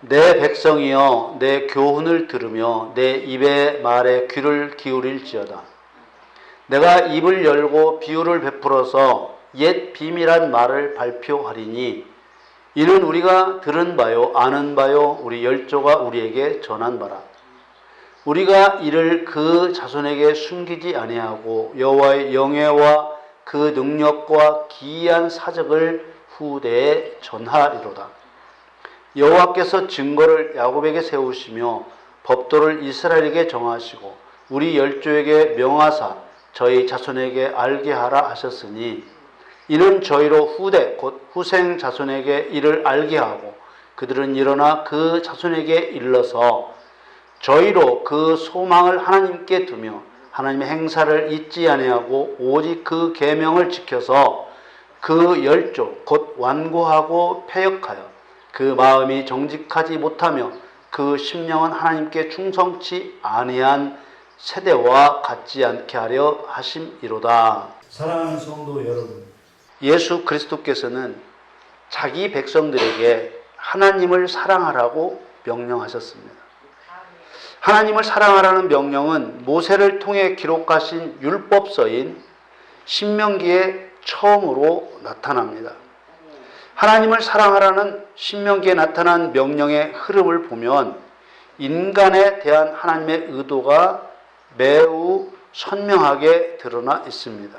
내 백성이여 내 교훈을 들으며 내 입의 말에 귀를 기울일지어다. 내가 입을 열고 비유를 베풀어서 옛 비밀한 말을 발표하리니 이는 우리가 들은 바요 아는 바요 우리 열조가 우리에게 전한 바라. 우리가 이를 그 자손에게 숨기지 아니하고 여호와의 영예와 그 능력과 기이한 사적을 후대에 전하리로다. 여호와께서 증거를 야곱에게 세우시며 법도를 이스라엘에게 정하시고 우리 열조에게 명하사 저희 자손에게 알게 하라 하셨으니 이는 저희로 후대 곧 후생 자손에게 이를 알게 하고 그들은 일어나 그 자손에게 일러서 저희로 그 소망을 하나님께 두며 하나님의 행사를 잊지 아니하고 오직 그 계명을 지켜서 그 열조 곧 완고하고 패역하여 그 마음이 정직하지 못하며 그 심령은 하나님께 충성치 아니한 세대와 같지 않게 하려 하심이로다. 사랑하는 성도 여러분, 예수 그리스도께서는 자기 백성들에게 하나님을 사랑하라고 명령하셨습니다. 하나님을 사랑하라는 명령은 모세를 통해 기록하신 율법서인 신명기에 처음으로 나타납니다. 하나님을 사랑하라는 신명기에 나타난 명령의 흐름을 보면 인간에 대한 하나님의 의도가 매우 선명하게 드러나 있습니다.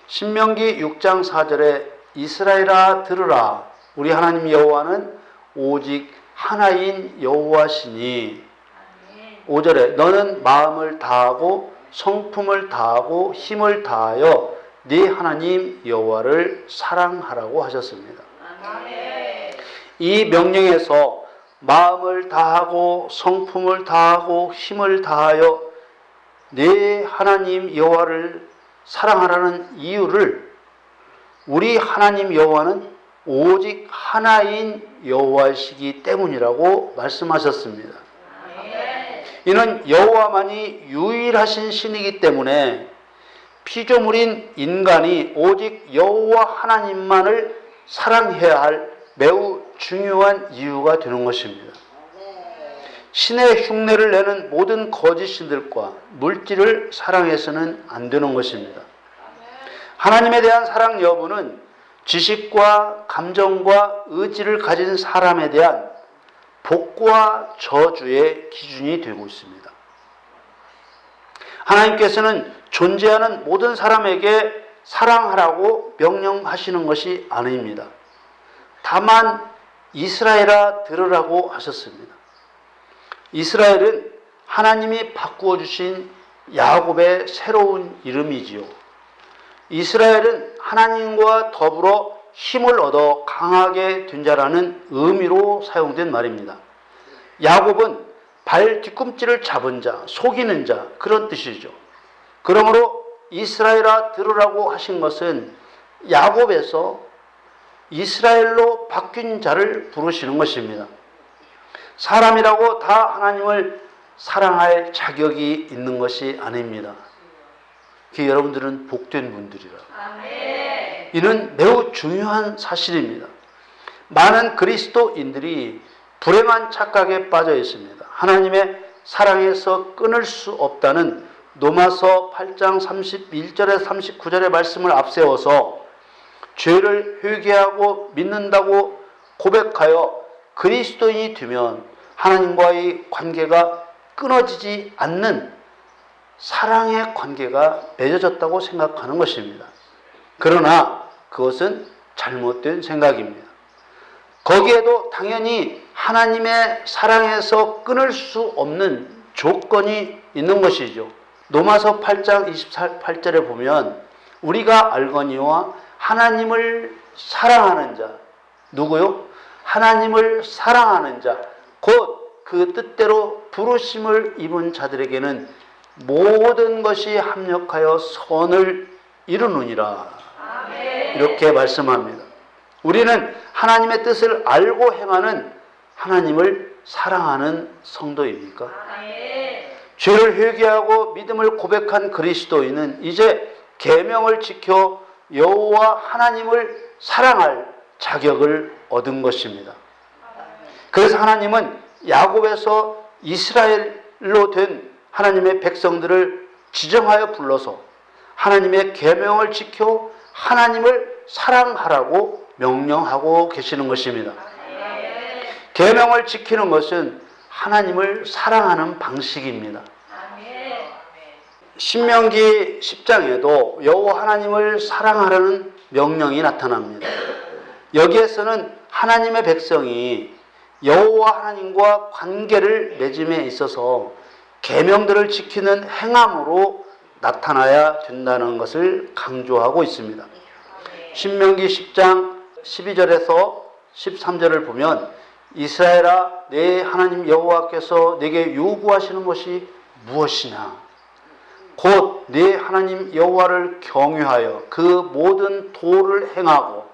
신명기 6장 4절에 이스라엘아 들으라 우리 하나님 여호와는 오직 하나인 여호와시니 5절에 너는 마음을 다하고 성품을 다하고 힘을 다하여 네 하나님 여호와를 사랑하라고 하셨습니다. 이 명령에서 마음을 다하고 성품을 다하고 힘을 다하여 네 하나님 여호와를 사랑하라는 이유를 우리 하나님 여호와는 오직 하나인 여호와이시기 때문이라고 말씀하셨습니다. 이는 여호와만이 유일하신 신이기 때문에 피조물인 인간이 오직 여호와 하나님만을 사랑해야 할 매우 중요한 이유가 되는 것입니다. 신의 흉내를 내는 모든 거짓 신들과 물질을 사랑해서는 안 되는 것입니다. 하나님에 대한 사랑 여부는 지식과 감정과 의지를 가진 사람에 대한 복과 저주의 기준이 되고 있습니다. 하나님께서는 존재하는 모든 사람에게 사랑하라고 명령하시는 것이 아닙니다. 다만 이스라엘아 들으라고 하셨습니다. 이스라엘은 하나님이 바꾸어 주신 야곱의 새로운 이름이지요. 이스라엘은 하나님과 더불어 힘을 얻어 강하게 된 자라는 의미로 사용된 말입니다. 야곱은 발 뒤꿈치를 잡은 자, 속이는 자 그런 뜻이죠. 그러므로 이스라엘아 들으라고 하신 것은 야곱에서 이스라엘로 바뀐 자를 부르시는 것입니다. 사람이라고 다 하나님을 사랑할 자격이 있는 것이 아닙니다. 여러분들은 복된 분들이라. 이는 매우 중요한 사실입니다. 많은 그리스도인들이 불행한 착각에 빠져 있습니다. 하나님의 사랑에서 끊을 수 없다는 로마서 8장 31절에서 39절의 말씀을 앞세워서 죄를 회개하고 믿는다고 고백하여 그리스도인이 되면 하나님과의 관계가 끊어지지 않는 사랑의 관계가 맺어졌다고 생각하는 것입니다. 그러나 그것은 잘못된 생각입니다. 거기에도 당연히 하나님의 사랑에서 끊을 수 없는 조건이 있는 것이죠. 로마서 8장 28절에 보면 우리가 알거니와 하나님을 사랑하는 자, 누구요? 하나님을 사랑하는 자, 곧 그 뜻대로 부르심을 입은 자들에게는 모든 것이 합력하여 선을 이루느니라. 이렇게 말씀합니다. 우리는 하나님의 뜻을 알고 행하는 하나님을 사랑하는 성도입니까? 죄를 회개하고 믿음을 고백한 그리스도인은 이제 계명을 지켜 여호와 하나님을 사랑할 자격을 얻은 것입니다. 그래서 하나님은 야곱에서 이스라엘로 된 하나님의 백성들을 지정하여 불러서 하나님의 계명을 지켜 하나님을 사랑하라고 명령하고 계시는 것입니다. 계명을 지키는 것은 하나님을 사랑하는 방식입니다. 신명기 10장에도 여호와 하나님을 사랑하라는 명령이 나타납니다. 여기에서는 하나님의 백성이 여호와 하나님과 관계를 맺음에 있어서 계명들을 지키는 행함으로 나타나야 된다는 것을 강조하고 있습니다. 신명기 10장 12절에서 13절을 보면 이스라엘아 내 하나님 여호와께서 내게 요구하시는 것이 무엇이냐? 곧 내 하나님 여호와를 경외하여 그 모든 도를 행하고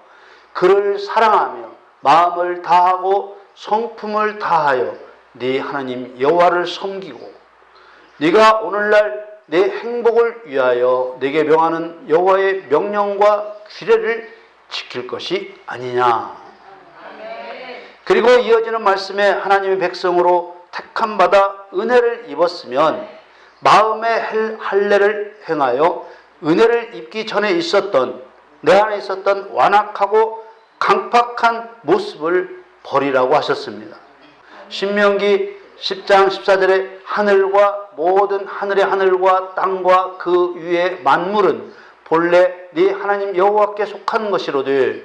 그를 사랑하며 마음을 다하고 성품을 다하여 네 하나님 여호와를 섬기고 네가 오늘날 내 행복을 위하여 네게 명하는 여호와의 명령과 규례를 지킬 것이 아니냐. 그리고 이어지는 말씀에 하나님의 백성으로 택함 받아 은혜를 입었으면 마음의 할례를 행하여 은혜를 입기 전에 있었던 내 안에 있었던 완악하고 강팍한 모습을 버리라고 하셨습니다. 신명기 10장 14절에 하늘과 모든 하늘의 하늘과 땅과 그 위의 만물은 본래 네 하나님 여호와께 속한 것이로되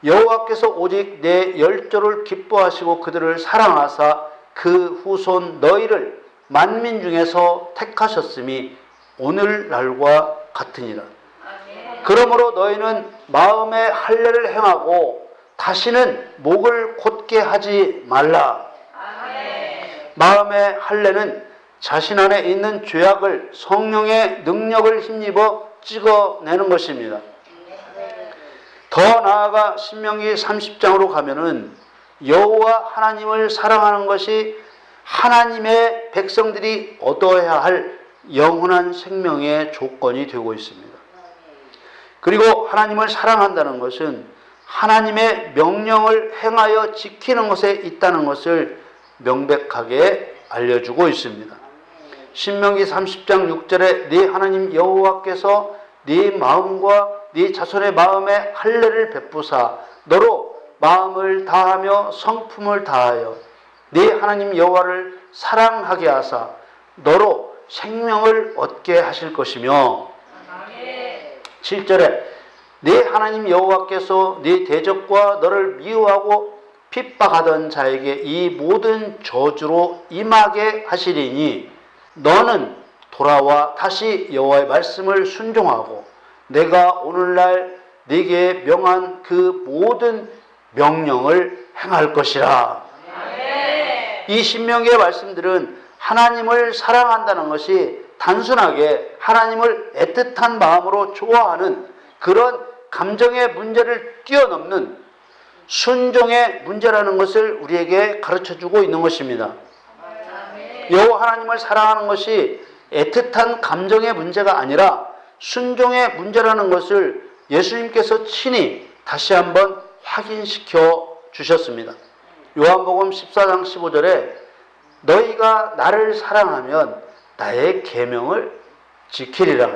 여호와께서 오직 내 열조를 기뻐하시고 그들을 사랑하사 그 후손 너희를 만민 중에서 택하셨음이 오늘날과 같으니라. 그러므로 너희는 마음의 할례를 행하고 다시는 목을 곧게 하지 말라. 마음의 할례는 자신 안에 있는 죄악을 성령의 능력을 힘입어 찍어내는 것입니다. 더 나아가 신명기 30장으로 가면은 여호와 하나님을 사랑하는 것이 하나님의 백성들이 얻어야 할 영원한 생명의 조건이 되고 있습니다. 그리고 하나님을 사랑한다는 것은 하나님의 명령을 행하여 지키는 것에 있다는 것을 명백하게 알려주고 있습니다. 신명기 30장 6절에 네 하나님 여호와께서 네 마음과 네 자손의 마음에 할례를 베푸사 너로 마음을 다하며 성품을 다하여 네 하나님 여호와를 사랑하게 하사 너로 생명을 얻게 하실 것이며 7절에 네 하나님 여호와께서 네 대적과 너를 미워하고 핍박하던 자에게 이 모든 저주로 임하게 하시리니 너는 돌아와 다시 여호와의 말씀을 순종하고 내가 오늘날 네게 명한 그 모든 명령을 행할 것이라. 이 신명기의 말씀들은 하나님을 사랑한다는 것이 단순하게 하나님을 애틋한 마음으로 좋아하는 그런 감정의 문제를 뛰어넘는 순종의 문제라는 것을 우리에게 가르쳐주고 있는 것입니다. 여호와 하나님을 사랑하는 것이 애틋한 감정의 문제가 아니라 순종의 문제라는 것을 예수님께서 친히 다시 한번 확인시켜 주셨습니다. 요한복음 14장 15절에 너희가 나를 사랑하면 나의 계명을 지키리라.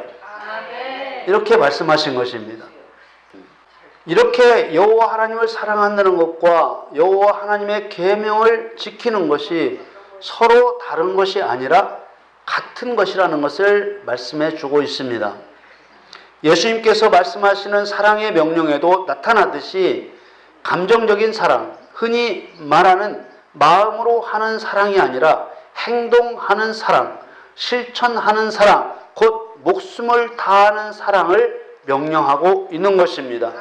이렇게 말씀하신 것입니다. 이렇게 여호와 하나님을 사랑한다는 것과 여호와 하나님의 계명을 지키는 것이 서로 다른 것이 아니라 같은 것이라는 것을 말씀해 주고 있습니다. 예수님께서 말씀하시는 사랑의 명령에도 나타나듯이 감정적인 사랑, 흔히 말하는 마음으로 하는 사랑이 아니라 행동하는 사랑, 실천하는 사랑, 곧 목숨을 다하는 사랑을 명령하고 있는 것입니다.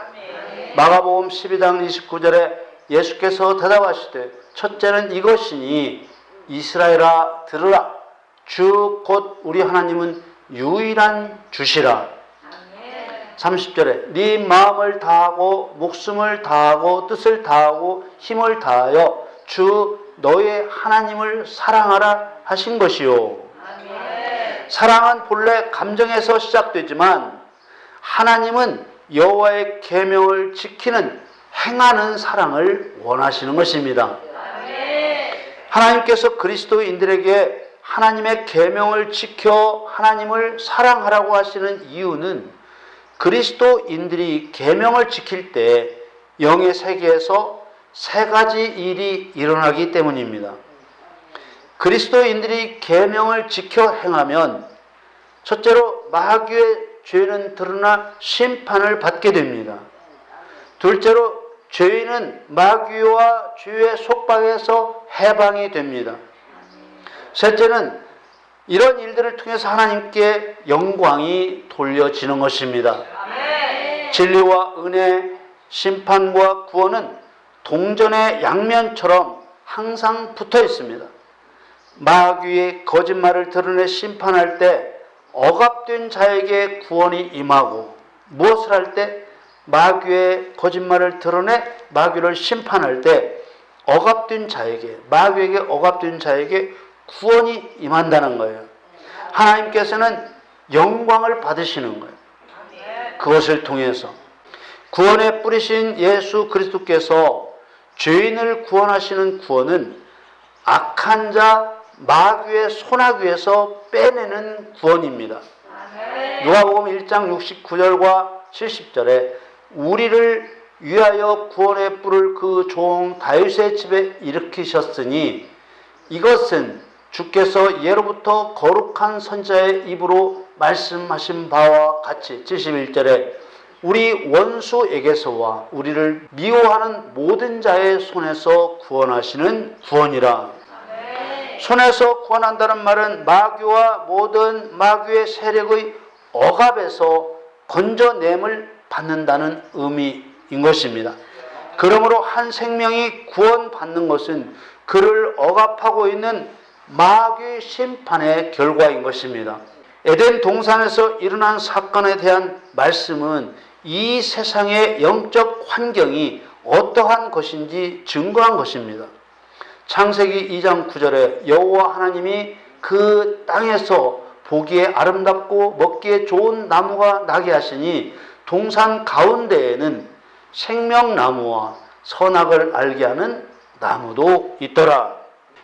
마가복음 12장 29절에 예수께서 대답하시되 첫째는 이것이니 이스라엘아 들으라. 주 곧 우리 하나님은 유일한 주시라. 30절에 네 마음을 다하고 목숨을 다하고 뜻을 다하고 힘을 다하여 주 너의 하나님을 사랑하라 하신 것이요. 사랑은 본래 감정에서 시작되지만 하나님은 여호와의 계명을 지키는 행하는 사랑을 원하시는 것입니다. 하나님께서 그리스도인들에게 하나님의 계명을 지켜 하나님을 사랑하라고 하시는 이유는 그리스도인들이 계명을 지킬 때 영의 세계에서 세 가지 일이 일어나기 때문입니다. 그리스도인들이 계명을 지켜 행하면 첫째로 마귀의 죄는 드러나 심판을 받게 됩니다. 둘째로 죄인은 마귀와 죄의 속박에서 해방이 됩니다. 셋째는 이런 일들을 통해서 하나님께 영광이 돌려지는 것입니다. 진리와 은혜, 심판과 구원은 동전의 양면처럼 항상 붙어 있습니다. 마귀의 거짓말을 드러내 심판할 때 억압된 자에게 구원이 임하고, 무엇을 할 때? 마귀의 거짓말을 드러내 마귀를 심판할 때 억압된 자에게, 마귀에게 억압된 자에게 구원이 임한다는 거예요. 하나님께서는 영광을 받으시는 거예요. 그것을 통해서 구원의 뿌리신 예수 그리스도께서 죄인을 구원하시는 구원은 악한 자 마귀의 손아귀에서 빼내는 구원입니다. 누가복음 1장 69절과 70절에 우리를 위하여 구원의 뿔을 그 종 다윗의 집에 일으키셨으니 이것은 주께서 예로부터 거룩한 선자의 입으로 말씀하신 바와 같이 71절에 우리 원수에게서와 우리를 미워하는 모든 자의 손에서 구원하시는 구원이라. 손에서 구원한다는 말은 마귀와 모든 마귀의 세력의 억압에서 건져냄을 받는다는 의미인 것입니다. 그러므로 한 생명이 구원받는 것은 그를 억압하고 있는 마귀의 심판의 결과인 것입니다. 에덴 동산에서 일어난 사건에 대한 말씀은 이 세상의 영적 환경이 어떠한 것인지 증거한 것입니다. 창세기 2장 9절에 여호와 하나님이 그 땅에서 보기에 아름답고 먹기에 좋은 나무가 나게 하시니 동산 가운데에는 생명나무와 선악을 알게 하는 나무도 있더라.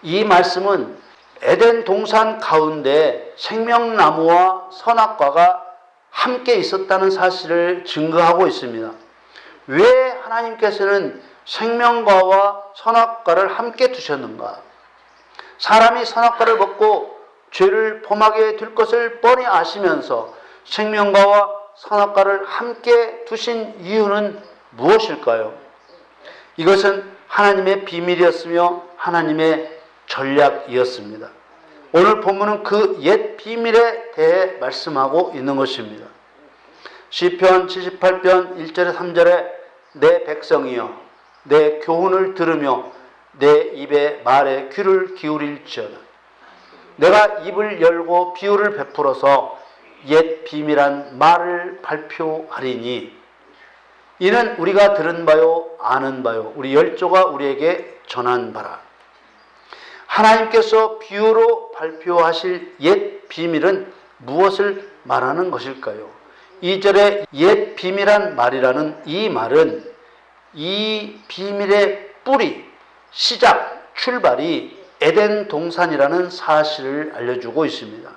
이 말씀은 에덴 동산 가운데 생명나무와 선악과가 함께 있었다는 사실을 증거하고 있습니다. 왜 하나님께서는 생명과와 선악과를 함께 두셨는가? 사람이 선악과를 먹고 죄를 범하게 될 것을 뻔히 아시면서 생명과와 선악과를 함께 두신 이유는 무엇일까요? 이것은 하나님의 비밀이었으며 하나님의 전략이었습니다. 오늘 본문은 그 옛 비밀에 대해 말씀하고 있는 것입니다. 시편 78편 1절에 3절에 내 백성이여 내 교훈을 들으며 내 입의 말에 귀를 기울일지어다. 내가 입을 열고 비유를 베풀어서 옛 비밀한 말을 발표하리니 이는 우리가 들은 바요 아는 바요 우리 열조가 우리에게 전한 바라. 하나님께서 비유로 발표하실 옛 비밀은 무엇을 말하는 것일까요? 2절에 옛 비밀한 말이라는 이 말은 이 비밀의 뿌리, 시작, 출발이 에덴 동산이라는 사실을 알려주고 있습니다.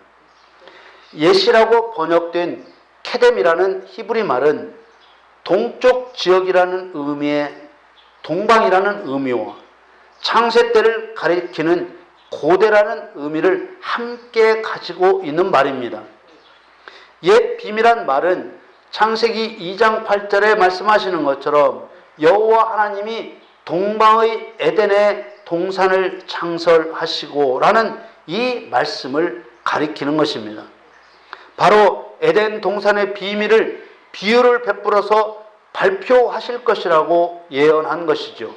옛이라고 번역된 케뎀이라는 히브리 말은 동쪽 지역이라는 의미의 동방이라는 의미와 창세 때를 가리키는 고대라는 의미를 함께 가지고 있는 말입니다. 옛 비밀한 말은 창세기 2장 8절에 말씀하시는 것처럼 여호와 하나님이 동방의 에덴의 동산을 창설하시고 라는 이 말씀을 가리키는 것입니다. 바로 에덴 동산의 비밀을 비유를 베풀어서 발표하실 것이라고 예언한 것이죠.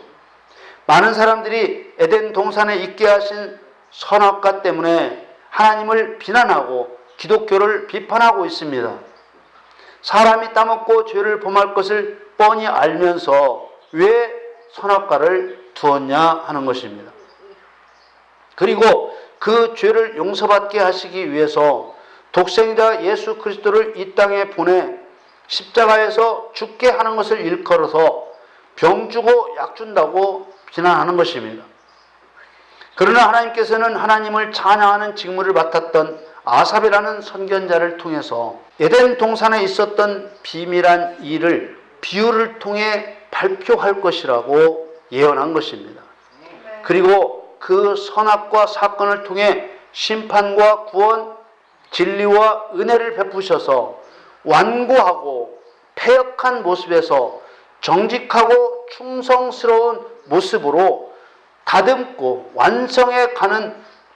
많은 사람들이 에덴 동산에 있게 하신 선악과 때문에 하나님을 비난하고 기독교를 비판하고 있습니다. 사람이 따먹고 죄를 범할 것을 뻔히 알면서 왜 선악과를 두었냐 하는 것입니다. 그리고 그 죄를 용서받게 하시기 위해서 독생자 예수 그리스도를 이 땅에 보내 십자가에서 죽게 하는 것을 일컬어서 병 주고 약 준다고 비난하는 것입니다. 그러나 하나님께서는 하나님을 찬양하는 직무를 맡았던 아삽이라는 선견자를 통해서 에덴 동산에 있었던 비밀한 일을 비유를 통해 발표할 것이라고 예언한 것입니다. 그리고 그 선악과 사건을 통해 심판과 구원, 진리와 은혜를 베푸셔서 완고하고 패역한 모습에서 정직하고 충성스러운 모습으로 다듬고 완성해 가는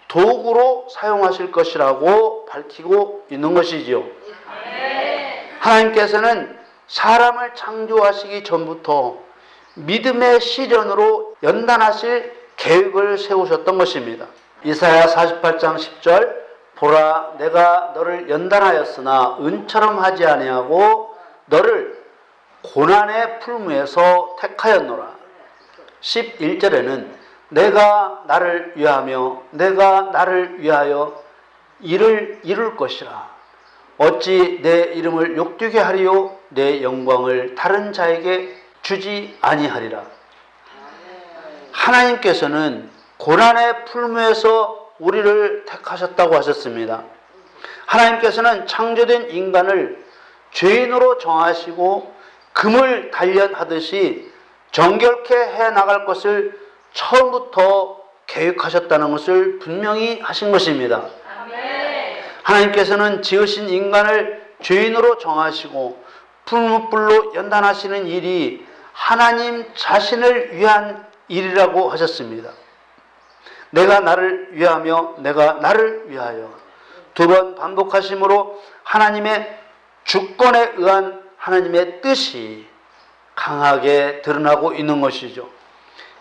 도구로 사용하실 것이라고 밝히고 있는 것이지요. 하나님께서는 사람을 창조하시기 전부터 믿음의 시련으로 연단하실 계획을 세우셨던 것입니다. 이사야 48장 10절 보라 내가 너를 연단하였으나 은처럼 하지 아니하고 너를 고난의 풀무에서 택하였노라. 11절에는 내가 나를 위하며 내가 나를 위하여 일을 이룰 것이라. 어찌 내 이름을 욕되게 하리요 내 영광을 다른 자에게 주지 아니하리라. 하나님께서는 고난의 풀무에서 우리를 택하셨다고 하셨습니다. 하나님께서는 창조된 인간을 죄인으로 정하시고 금을 단련하듯이 정결케 해 나갈 것을 처음부터 계획하셨다는 것을 분명히 하신 것입니다. 하나님께서는 지으신 인간을 죄인으로 정하시고 풀무불로 연단하시는 일이 하나님 자신을 위한 일이라고 하셨습니다. 내가 나를 위하며 내가 나를 위하여 두 번 반복하심으로 하나님의 주권에 의한 하나님의 뜻이 강하게 드러나고 있는 것이죠.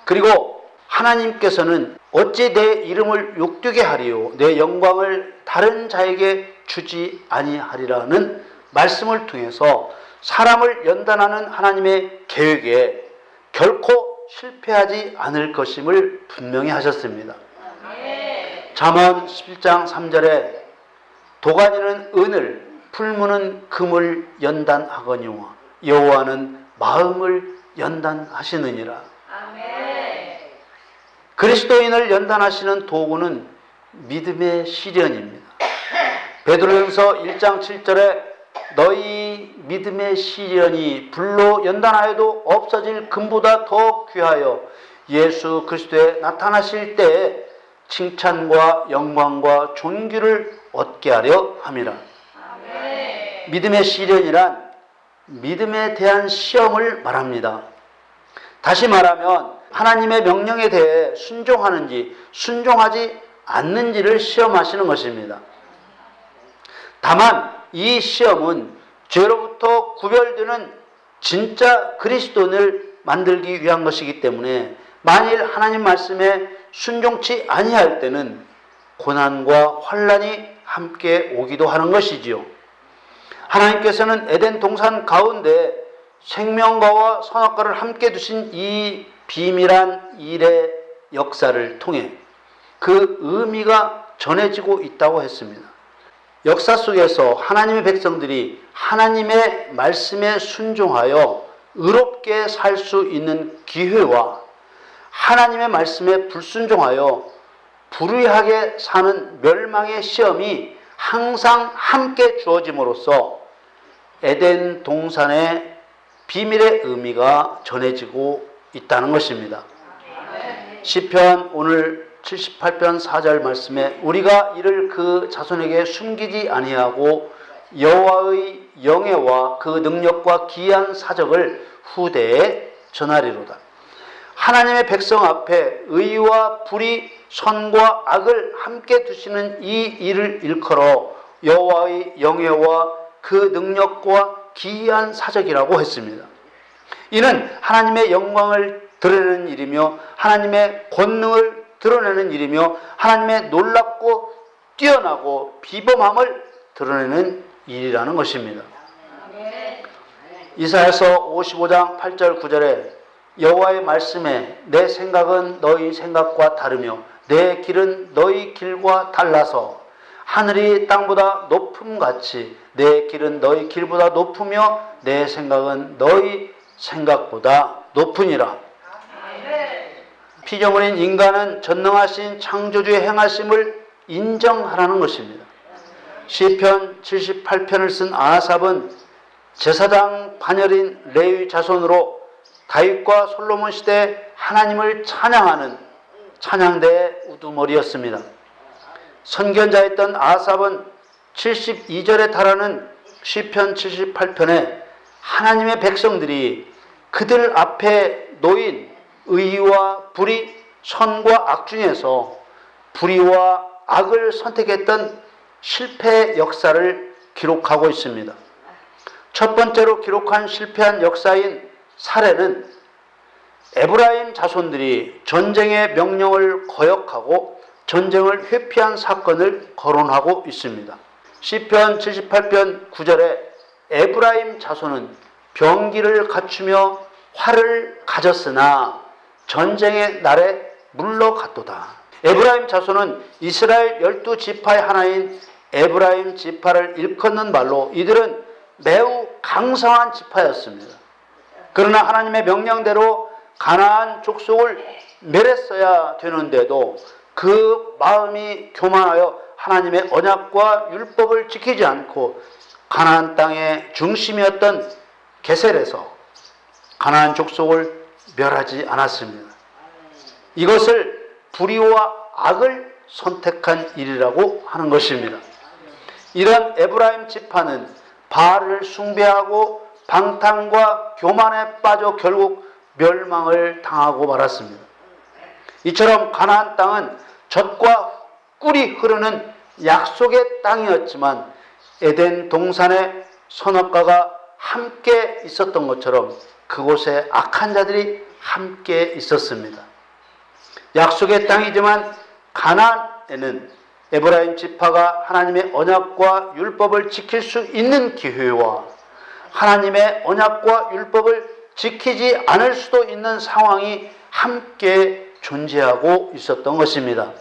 그리고 하나님께서는 어찌 내 이름을 욕되게 하리요 내 영광을 다른 자에게 주지 아니하리라는 말씀을 통해서 사람을 연단하는 하나님의 계획에 결코 실패하지 않을 것임을 분명히 하셨습니다. 잠언 11장 3절에 도가니는 은을 풀무는 금을 연단하거니와 여호와는 마음을 연단하시느니라. 그리스도인을 연단하시는 도구는 믿음의 시련입니다. 베드로전서 1장 7절에 너희 믿음의 시련이 불로 연단하여도 없어질 금보다 더 귀하여 예수 그리스도에 나타나실 때에 칭찬과 영광과 존귀를 얻게 하려 함이라. 믿음의 시련이란 믿음에 대한 시험을 말합니다. 다시 말하면 하나님의 명령에 대해 순종하는지 순종하지 않는지를 시험하시는 것입니다. 다만 이 시험은 죄로부터 구별되는 진짜 그리스도인을 만들기 위한 것이기 때문에 만일 하나님 말씀에 순종치 아니할 때는 고난과 환난이 함께 오기도 하는 것이지요. 하나님께서는 에덴 동산 가운데 생명과와 선악과를 함께 두신 이 비밀한 일의 역사를 통해 그 의미가 전해지고 있다고 했습니다. 역사 속에서 하나님의 백성들이 하나님의 말씀에 순종하여 의롭게 살 수 있는 기회와 하나님의 말씀에 불순종하여 불의하게 사는 멸망의 시험이 항상 함께 주어짐으로써 에덴 동산의 비밀의 의미가 전해지고 있다는 것입니다. 시편 오늘 78편 4절 말씀에 우리가 이를 그 자손에게 숨기지 아니하고 여호와의 영예와 그 능력과 기이한 사적을 후대에 전하리로다. 하나님의 백성 앞에 의와 불의, 선과 악을 함께 두시는 이 일을 일컬어 여호와의 영예와 그 능력과 기이한 사적이라고 했습니다. 이는 하나님의 영광을 드러내는 일이며 하나님의 권능을 드러내는 일이며 하나님의 놀랍고 뛰어나고 비범함을 드러내는 일이라는 것입니다. 이사야서 55장 8절 9절에 여호와의 말씀에 내 생각은 너희 생각과 다르며 내 길은 너희 길과 달라서 하늘이 땅보다 높음같이 내 길은 너희 길보다 높으며 내 생각은 너희 생각보다 높으니라. 피조물인 인간은 전능하신 창조주의 행하심을 인정하라는 것입니다. 시편 78편을 쓴 아삽은 제사장 반열인 레위 자손으로 다윗과 솔로몬 시대 하나님을 찬양하는 찬양대의 우두머리였습니다. 선견자였던 아삽은 72절에 달하는 시편 78편에 하나님의 백성들이 그들 앞에 놓인 의와 불의, 선과 악 중에서 불의와 악을 선택했던 실패의 역사를 기록하고 있습니다. 첫 번째로 기록한 실패한 역사인 사례는 에브라임 자손들이 전쟁의 명령을 거역하고 전쟁을 회피한 사건을 거론하고 있습니다. 시편 78편 9절에 에브라임 자손은 병기를 갖추며 활을 가졌으나 전쟁의 날에 물러갔도다. 에브라임 자손은 이스라엘 12지파의 하나인 에브라임 지파를 일컫는 말로 이들은 매우 강성한 지파였습니다. 그러나 하나님의 명령대로 가나안 족속을 멸했어야 되는데도 그 마음이 교만하여 하나님의 언약과 율법을 지키지 않고 가나안 땅의 중심이었던 게셀에서 가나안 족속을 멸하지 않았습니다. 이것을 불의와 악을 선택한 일이라고 하는 것입니다. 이런 에브라임 지파는 바알을 숭배하고 방탕과 교만에 빠져 결국 멸망을 당하고 말았습니다. 이처럼 가나안 땅은 젖과 꿀이 흐르는 약속의 땅이었지만 에덴 동산의 선악과가 함께 있었던 것처럼 그곳에 악한 자들이 함께 있었습니다. 약속의 땅이지만 가나안에는 에브라임 지파가 하나님의 언약과 율법을 지킬 수 있는 기회와 하나님의 언약과 율법을 지키지 않을 수도 있는 상황이 함께 존재하고 있었던 것입니다.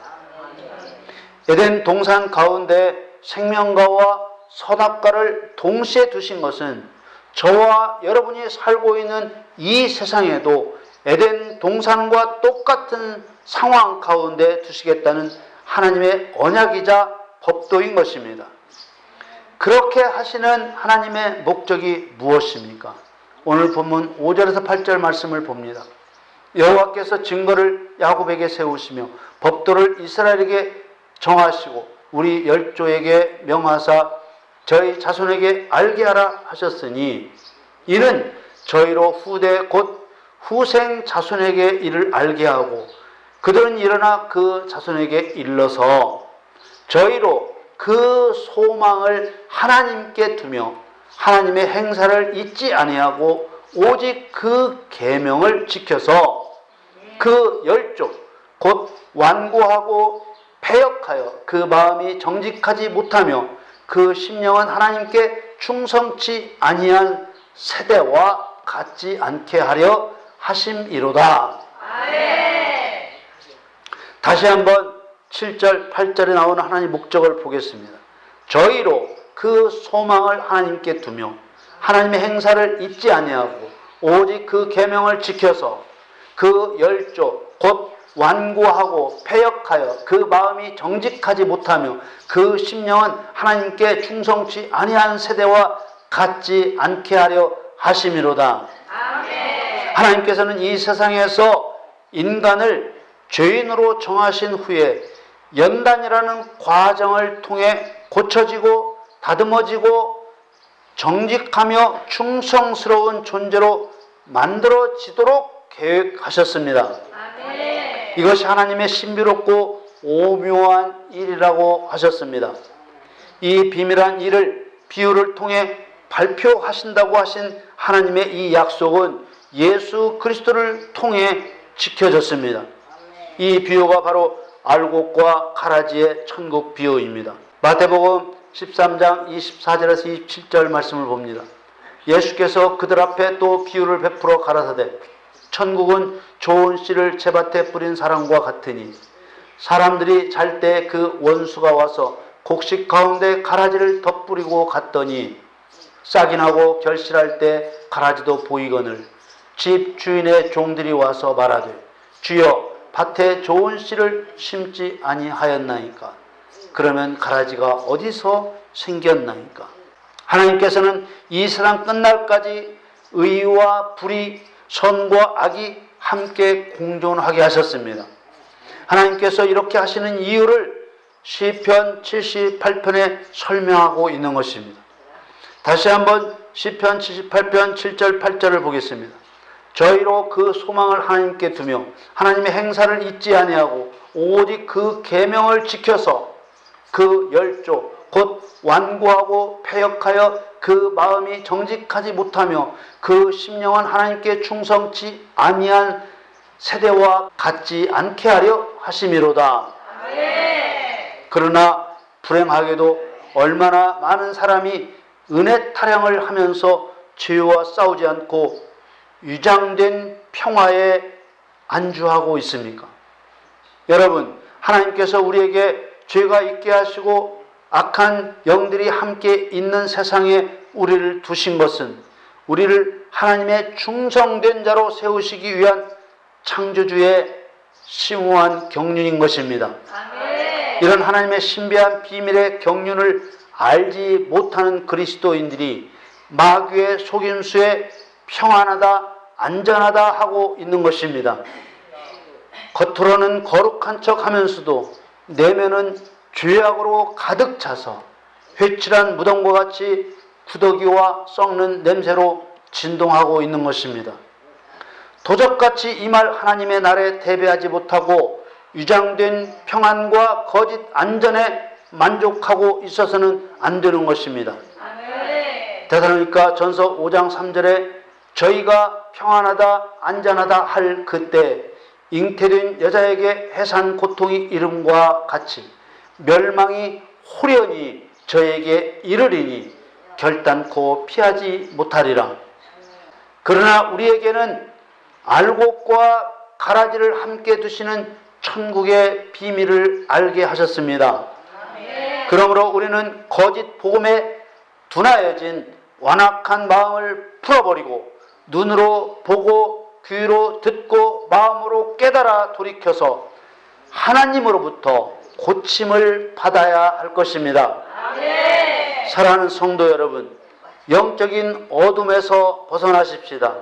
에덴 동산 가운데 생명과와 선악과를 동시에 두신 것은 저와 여러분이 살고 있는 이 세상에도 에덴 동산과 똑같은 상황 가운데 두시겠다는 하나님의 언약이자 법도인 것입니다. 그렇게 하시는 하나님의 목적이 무엇입니까? 오늘 본문 5절에서 8절 말씀을 봅니다. 여호와께서 증거를 야곱에게 세우시며 법도를 이스라엘에게 정하시고 우리 열조에게 명하사 저희 자손에게 알게 하라 하셨으니 이는 저희로 후대 곧 후생 자손에게 이를 알게 하고 그들은 일어나 그 자손에게 일러서 저희로 그 소망을 하나님께 두며 하나님의 행사를 잊지 아니하고 오직 그 계명을 지켜서 그 열족 곧 완고하고 패역하여 그 마음이 정직하지 못하며 그 심령은 하나님께 충성치 아니한 세대와 같지 않게 하려 하심이로다. 다시 한번 7절 8절에 나오는 하나님의 목적을 보겠습니다. 저희로 그 소망을 하나님께 두며 하나님의 행사를 잊지 아니하고 오직 그 계명을 지켜서 그 열조 곧 완고하고 패역하여 그 마음이 정직하지 못하며 그 심령은 하나님께 충성치 아니한 세대와 같지 않게 하려 하심이로다. 아멘. 하나님께서는 이 세상에서 인간을 죄인으로 정하신 후에 연단이라는 과정을 통해 고쳐지고 다듬어지고 정직하며 충성스러운 존재로 만들어지도록 계획하셨습니다. 아멘. 이것이 하나님의 신비롭고 오묘한 일이라고 하셨습니다. 이 비밀한 일을 비유를 통해 발표하신다고 하신 하나님의 이 약속은 예수 그리스도를 통해 지켜졌습니다. 이 비유가 바로 알곡과 가라지의 천국 비유입니다. 마태복음 13장 24절에서 27절 말씀을 봅니다. 예수께서 그들 앞에 또 비유를 베풀어 가라사대 천국은 좋은 씨를 제밭에 뿌린 사람과 같으니 사람들이 잘 때 그 원수가 와서 곡식 가운데 가라지를 덧뿌리고 갔더니 싹이 나고 결실할 때 가라지도 보이거늘 집 주인의 종들이 와서 말하되 주여 밭에 좋은 씨를 심지 아니하였나이까? 그러면 가라지가 어디서 생겼나이까? 하나님께서는 이 세상 끝날까지 의와 불이, 선과 악이 함께 공존하게 하셨습니다. 하나님께서 이렇게 하시는 이유를 시편 78편에 설명하고 있는 것입니다. 다시 한번 시편 78편 7절 8절을 보겠습니다. 저희로 그 소망을 하나님께 두며 하나님의 행사를 잊지 아니하고 오직 그 계명을 지켜서 그 열조 곧 완고하고 패역하여 그 마음이 정직하지 못하며 그 심령은 하나님께 충성치 아니한 세대와 같지 않게 하려 하심이로다. 그러나 불행하게도 얼마나 많은 사람이 은혜 타령을 하면서 죄와 싸우지 않고 위장된 평화에 안주하고 있습니까? 여러분, 하나님께서 우리에게 죄가 있게 하시고 악한 영들이 함께 있는 세상에 우리를 두신 것은 우리를 하나님의 충성된 자로 세우시기 위한 창조주의 심오한 경륜인 것입니다. 이런 하나님의 신비한 비밀의 경륜을 알지 못하는 그리스도인들이 마귀의 속임수에 평안하다, 안전하다 하고 있는 것입니다. 겉으로는 거룩한 척 하면서도 내면은 죄악으로 가득 차서 회칠한 무덤과 같이 구더기와 썩는 냄새로 진동하고 있는 것입니다. 도적같이 임할 하나님의 날에 대비하지 못하고 위장된 평안과 거짓 안전에 만족하고 있어서는 안 되는 것입니다. 데살로니가 전서 5장 3절에 저희가 평안하다 안전하다 할 그때 잉태된 여자에게 해산 고통이 이름과 같이 멸망이 호련히 저에게 이르리니 결단코 피하지 못하리라. 그러나 우리에게는 알곡과 가라지를 함께 두시는 천국의 비밀을 알게 하셨습니다. 그러므로 우리는 거짓 복음에 둔하여진 완악한 마음을 풀어버리고 눈으로 보고 귀로 듣고 마음으로 깨달아 돌이켜서 하나님으로부터 고침을 받아야 할 것입니다. 사랑하는 성도 여러분, 영적인 어둠에서 벗어나십시다.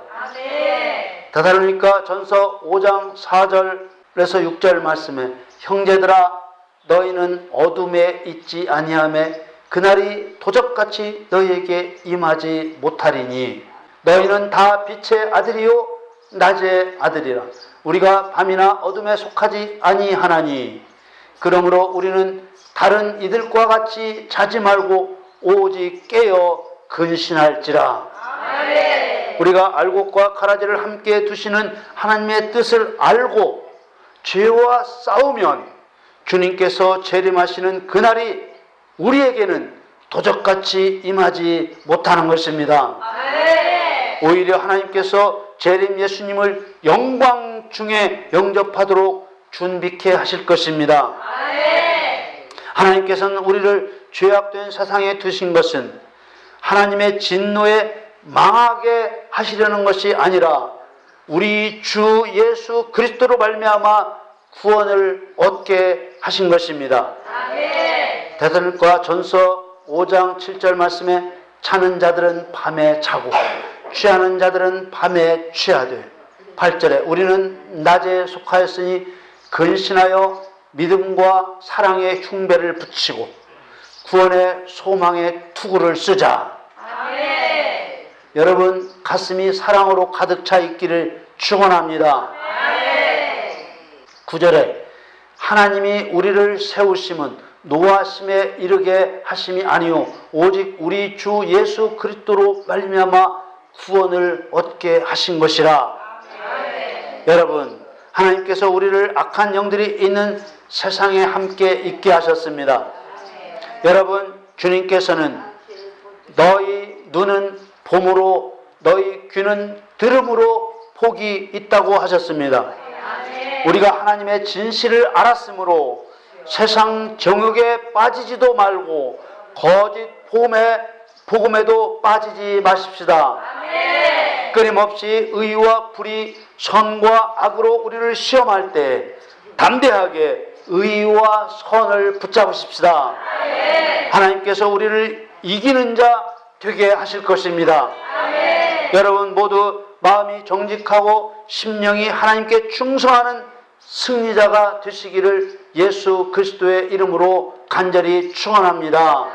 데살로니가 전서 5장 4절에서 6절 말씀에 형제들아 너희는 어둠에 있지 아니하매 그날이 도적같이 너희에게 임하지 못하리니 너희는 다 빛의 아들이요 낮의 아들이라. 우리가 밤이나 어둠에 속하지 아니하나니 그러므로 우리는 다른 이들과 같이 자지 말고 오직 깨어 근신할지라. 우리가 알곡과 가라지를 함께 두시는 하나님의 뜻을 알고 죄와 싸우면 주님께서 재림하시는 그날이 우리에게는 도적같이 임하지 못하는 것입니다. 오히려 하나님께서 재림 예수님을 영광 중에 영접하도록 준비케 하실 것입니다. 하나님께서는 우리를 죄악된 세상에 두신 것은 하나님의 진노에 망하게 하시려는 것이 아니라 우리 주 예수 그리스도로 말미암아 구원을 얻게 하신 것입니다. 데살로니가 전서 5장 7절 말씀에 자는 자들은 밤에 자고 취하는 자들은 밤에 취하되 8절에 우리는 낮에 속하였으니 근신하여 믿음과 사랑의 흉배를 붙이고 구원의 소망의 투구를 쓰자. 여러분 가슴이 사랑으로 가득 차 있기를 축원합니다. 9절에 하나님이 우리를 세우심은 노하심에 이르게 하심이 아니요 오직 우리 주 예수 그리스도로 말미암아 구원을 얻게 하신 것이라. 여러분 하나님께서 우리를 악한 영들이 있는 세상에 함께 있게 하셨습니다. 여러분 주님께서는 너희 눈은 봄으로 너희 귀는 들음으로 복이 있다고 하셨습니다. 우리가 하나님의 진실을 알았으므로 세상 정욕에 빠지지도 말고 거짓 복음에도 빠지지 마십시다. 끊임없이 의와 불의, 선과 악으로 우리를 시험할 때 담대하게 의와 선을 붙잡으십시다. 하나님께서 우리를 이기는 자 되게 하실 것입니다. 여러분 모두 마음이 정직하고 심령이 하나님께 충성하는 승리자가 되시기를 예수 그리스도의 이름으로 간절히 축원합니다.